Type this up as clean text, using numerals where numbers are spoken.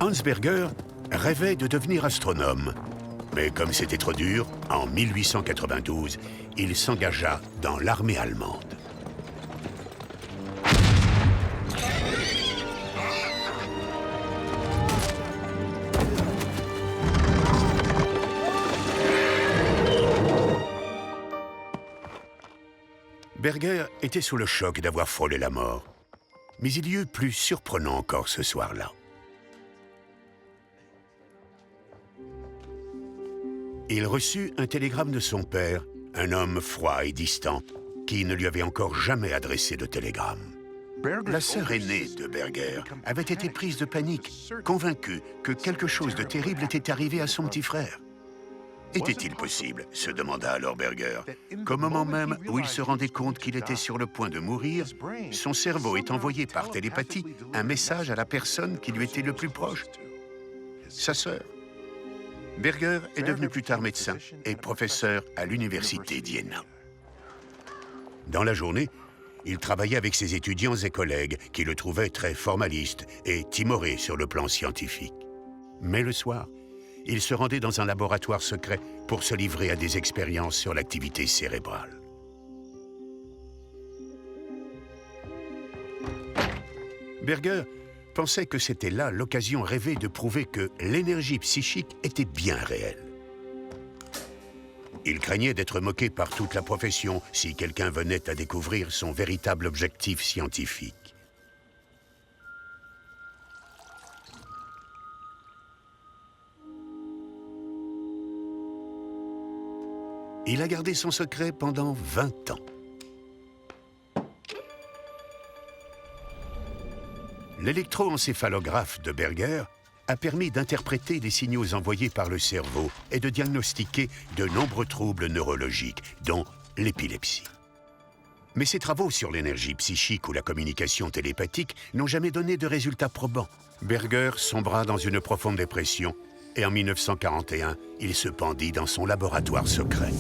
Hans Berger rêvait de devenir astronome. Mais comme c'était trop dur, en 1892, il s'engagea dans l'armée allemande. Berger était sous le choc d'avoir frôlé la mort. Mais il y eut plus surprenant encore ce soir-là. Il reçut un télégramme de son père, un homme froid et distant, qui ne lui avait encore jamais adressé de télégramme. La sœur aînée de Berger avait été prise de panique, convaincue que quelque chose de terrible était arrivé à son petit frère. Était-il possible, se demanda alors Berger, qu'au moment même où il se rendait compte qu'il était sur le point de mourir, son cerveau ait envoyé par télépathie un message à la personne qui lui était le plus proche, sa sœur. Berger est devenu plus tard médecin et professeur à l'université d'Iéna. Dans la journée, il travaillait avec ses étudiants et collègues qui le trouvaient très formaliste et timoré sur le plan scientifique. Mais le soir, il se rendait dans un laboratoire secret pour se livrer à des expériences sur l'activité cérébrale. Berger pensait que c'était là l'occasion rêvée de prouver que l'énergie psychique était bien réelle. Il craignait d'être moqué par toute la profession si quelqu'un venait à découvrir son véritable objectif scientifique. Il a gardé son secret pendant 20 ans. L'électroencéphalographe de Berger a permis d'interpréter les signaux envoyés par le cerveau et de diagnostiquer de nombreux troubles neurologiques, dont l'épilepsie. Mais ses travaux sur l'énergie psychique ou la communication télépathique n'ont jamais donné de résultats probants. Berger sombra dans une profonde dépression et en 1941, il se pendit dans son laboratoire secret.